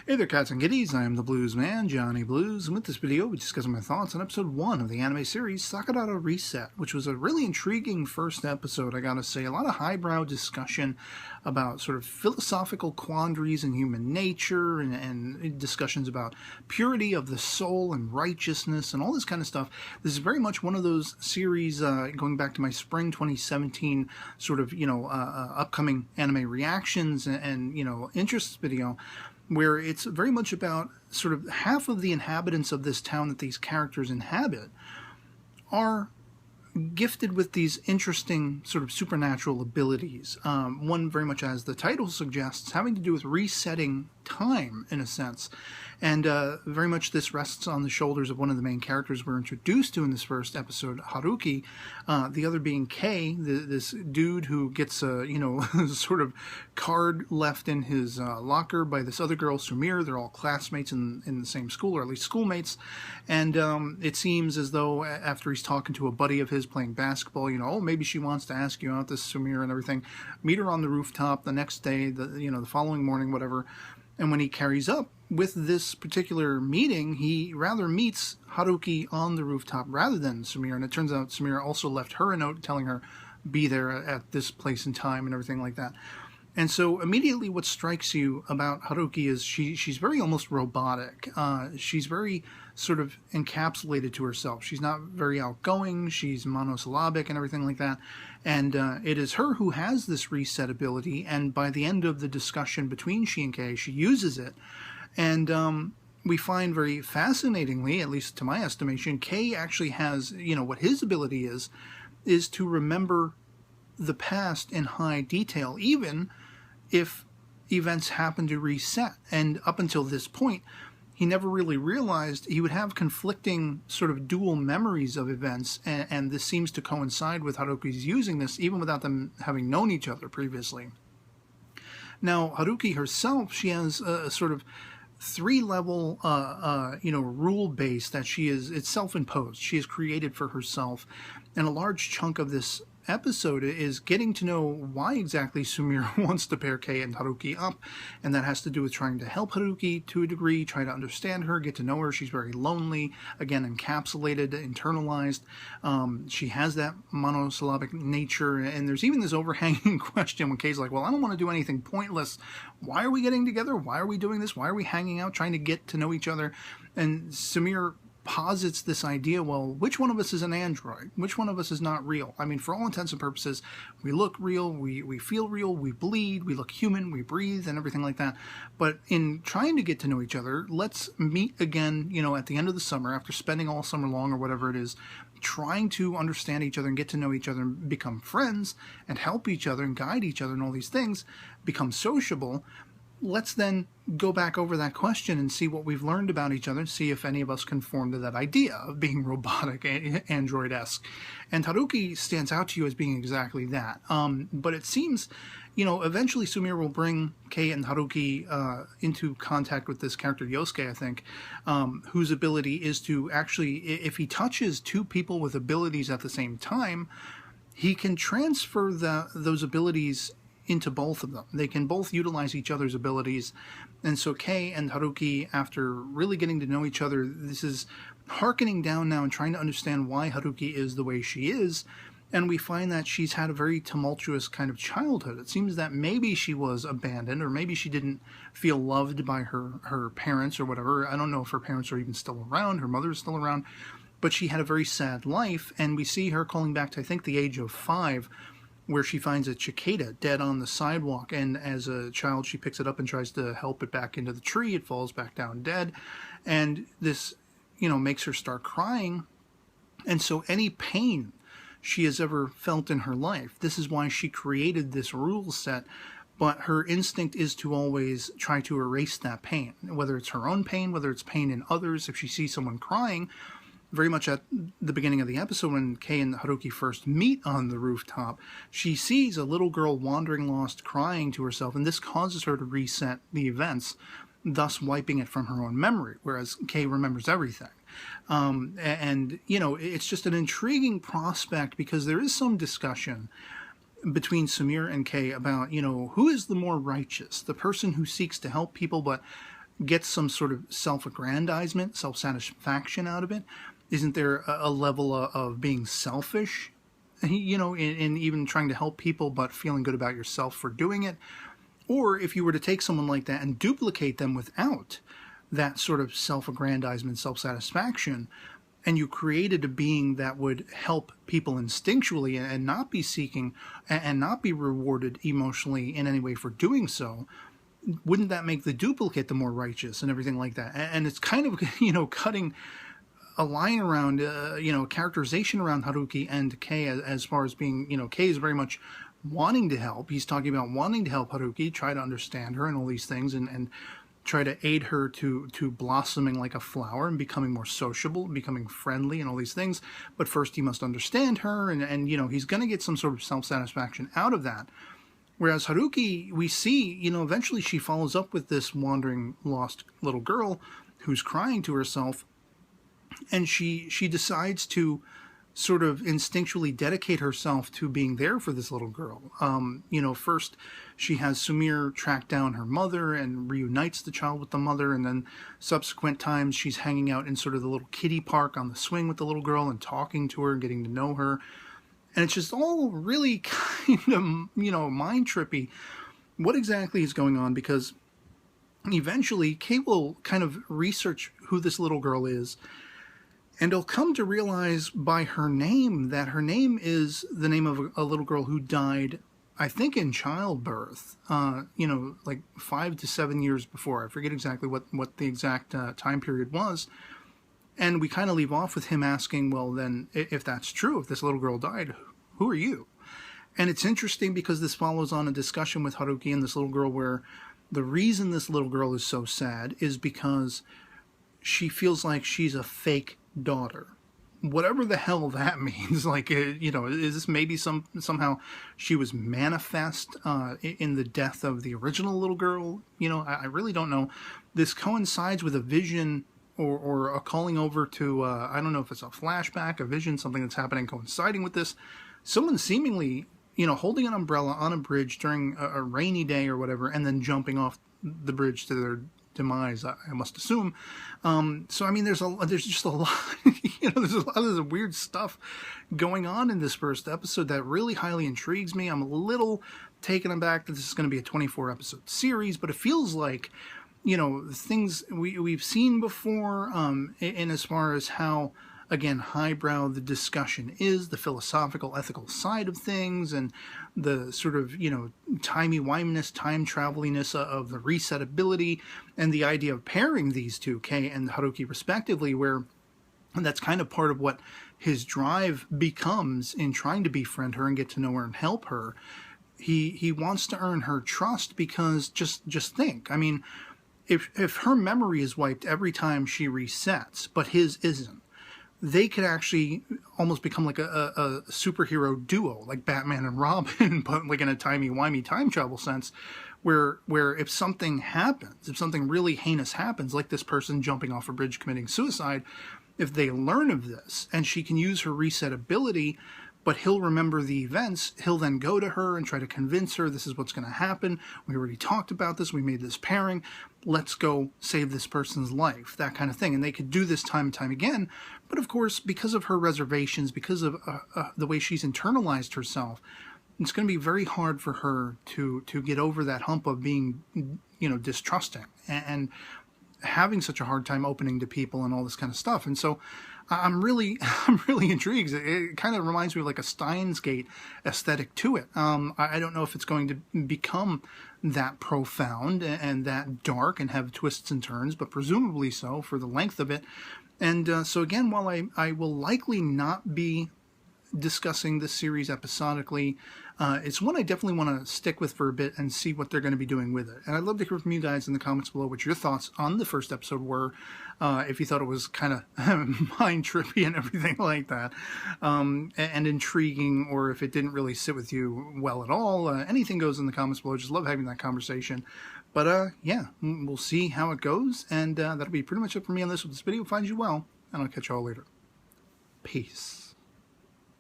Hey there, cats and kitties. I am the Blues Man, Johnny Blues, and with this video, we discuss my thoughts on episode 1 of the anime series Sakurada Reset, which was a really intriguing first episode, I gotta say. A lot of highbrow discussion about sort of philosophical quandaries in human nature, and discussions about purity of the soul and righteousness and all this kind of stuff. This is very much one of those series, going back to my spring 2017 sort of, upcoming anime reactions and interests video, where it's very much about sort of half of the inhabitants of this town that these characters inhabit are gifted with these interesting sort of supernatural abilities. One very much, as the title suggests, having to do with resetting time, in a sense. And very much this rests on the shoulders of one of the main characters we're introduced to in this first episode, Haruki. The other being Kei, this dude who gets a, sort of card left in his locker by this other girl, Sumire. They're all classmates in the same school, or at least schoolmates. And it seems as though after he's talking to a buddy of his playing basketball, maybe she wants to ask you out, this Sumire and everything. Meet her on the rooftop the next day, the following morning, whatever. And when he carries up with this particular meeting, he rather meets Haruki on the rooftop rather than Sumire. And it turns out Sumire also left her a note telling her, be there at this place and time and everything like that. And so immediately what strikes you about Haruki is she's very almost robotic. She's very sort of encapsulated to herself. She's not very outgoing. She's monosyllabic and everything like that. And it is her who has this reset ability. And by the end of the discussion between she and Kei, she uses it. And we find very fascinatingly, at least to my estimation, Kei actually has, what his ability is to remember the past in high detail, even if events happen to reset. And up until this point, he never really realized he would have conflicting sort of dual memories of events, and this seems to coincide with Haruki's using this, even without them having known each other previously. Now, Haruki herself, she has a sort of three-level, rule base that it's self-imposed. She has created for herself, and a large chunk of this episode is getting to know why exactly Sumire wants to pair Kei and Haruki up, and that has to do with trying to help Haruki to a degree, try to understand her, get to know her. She's very lonely, again, encapsulated, internalized. She has that monosyllabic nature, and there's even this overhanging question when Kei's like, well, I don't want to do anything pointless. Why are we getting together? Why are we doing this? Why are we hanging out, trying to get to know each other? And Sumire posits this idea, well, which one of us is an android? Which one of us is not real? I mean, for all intents and purposes, we look real, we feel real, we bleed, we look human, we breathe, and everything like that. But in trying to get to know each other, let's meet again, at the end of the summer, after spending all summer long or whatever it is, trying to understand each other and get to know each other and become friends and help each other and guide each other and all these things, become sociable. Let's then go back over that question and see what we've learned about each other, see if any of us conform to that idea of being robotic, android-esque. And Haruki stands out to you as being exactly that. But it seems, eventually Sumire will bring Kei and Haruki into contact with this character, Yosuke, I think, whose ability is to actually, if he touches two people with abilities at the same time, he can transfer those abilities into both of them. They can both utilize each other's abilities. And so Kei and Haruki, after really getting to know each other, this is hearkening down now and trying to understand why Haruki is the way she is. And we find that she's had a very tumultuous kind of childhood. It seems that maybe she was abandoned, or maybe she didn't feel loved by her parents or whatever. I don't know if her parents are even still around. Her mother is still around. But she had a very sad life, and we see her calling back to, I think, the age of 5, where she finds a cicada dead on the sidewalk, and as a child she picks it up and tries to help it back into the tree. It falls back down dead, and this, makes her start crying. And so any pain she has ever felt in her life, this is why she created this rule set, but her instinct is to always try to erase that pain, whether it's her own pain, whether it's pain in others. If she sees someone crying, very much at the beginning of the episode when Kei and Haruki first meet on the rooftop, she sees a little girl wandering lost, crying to herself, and this causes her to reset the events, thus wiping it from her own memory, whereas Kei remembers everything. It's just an intriguing prospect, because there is some discussion between Sumire and Kei about, who is the more righteous, the person who seeks to help people but gets some sort of self-aggrandizement, self-satisfaction out of it? Isn't there a level of being selfish, you know, in even trying to help people but feeling good about yourself for doing it? Or if you were to take someone like that and duplicate them without that sort of self-aggrandizement, self-satisfaction, and you created a being that would help people instinctually and not be seeking and not be rewarded emotionally in any way for doing so, wouldn't that make the duplicate the more righteous and everything like that? And it's kind of, you know, cutting a line around, you know, characterization around Haruki and Kei as far as being, you know, Kei is very much wanting to help. He's talking about wanting to help Haruki, try to understand her and all these things, and try to aid her to blossoming like a flower and becoming more sociable, becoming friendly and all these things. But first he must understand her, and you know, he's going to get some sort of self-satisfaction out of that. Whereas Haruki, we see, you know, eventually she follows up with this wandering, lost little girl who's crying to herself, and she decides to sort of instinctually dedicate herself to being there for this little girl. You know, first she has Sumire track down her mother and reunites the child with the mother, and then subsequent times she's hanging out in sort of the little kiddie park on the swing with the little girl and talking to her and getting to know her. And it's just all really kind of, you know, mind trippy. What exactly is going on? Because eventually Kei will kind of research who this little girl is, and he'll come to realize by her name that her name is the name of a little girl who died, I think, in childbirth, you know, like 5 to 7 years before. I forget exactly what the exact time period was. And we kind of leave off with him asking, well, then, if that's true, if this little girl died, who are you? And it's interesting because this follows on a discussion with Haruki and this little girl where the reason this little girl is so sad is because she feels like she's a fake daughter. Whatever the hell that means. Like, you know, is this maybe somehow she was manifest in the death of the original little girl? You know, I really don't know. This coincides with a vision or a calling over to, I don't know if it's a flashback, a vision, something that's happening coinciding with this. Someone seemingly, you know, holding an umbrella on a bridge during a rainy day or whatever, and then jumping off the bridge to their demise, I must assume. So I mean, there's just a lot, you know, there's a lot of this weird stuff going on in this first episode that really highly intrigues me. I'm a little taken aback that this is going to be a 24 episode series, but it feels like, you know, things we've seen before, in as far as how, again, highbrow the discussion is, the philosophical, ethical side of things, and the sort of, you know, timey-wiminess, time-traveliness of the reset ability, and the idea of pairing these two, Kei and Haruki respectively, where that's kind of part of what his drive becomes in trying to befriend her and get to know her and help her. He wants to earn her trust because just think, I mean, if her memory is wiped every time she resets, but his isn't, they could actually almost become like a superhero duo, like Batman and Robin, but like in a timey-wimey time travel sense, where if something happens, if something really heinous happens, like this person jumping off a bridge committing suicide, if they learn of this and she can use her reset ability, but he'll remember the events, he'll then go to her and try to convince her this is what's going to happen. We already talked about this. We made this pairing. Let's go save this person's life, that kind of thing. And they could do this time and time again. But of course, because of her reservations, because of the way she's internalized herself, it's going to be very hard for her to get over that hump of being, you know, distrusting and having such a hard time opening to people and all this kind of stuff. And so I'm really intrigued. It kind of reminds me of like a Steins Gate aesthetic to it. I don't know if it's going to become that profound and that dark and have twists and turns, but presumably so for the length of it. And so again, while I will likely not be discussing this series episodically, it's one I definitely want to stick with for a bit and see what they're going to be doing with it. And I'd love to hear from you guys in the comments below what your thoughts on the first episode were, if you thought it was kind of mind trippy and everything like that, and intriguing, or if it didn't really sit with you well at all. Anything goes in the comments below. Just love having that conversation. But yeah, we'll see how it goes, and that'll be pretty much it for me on this. If this video finds you well, and I'll catch you all later. Peace.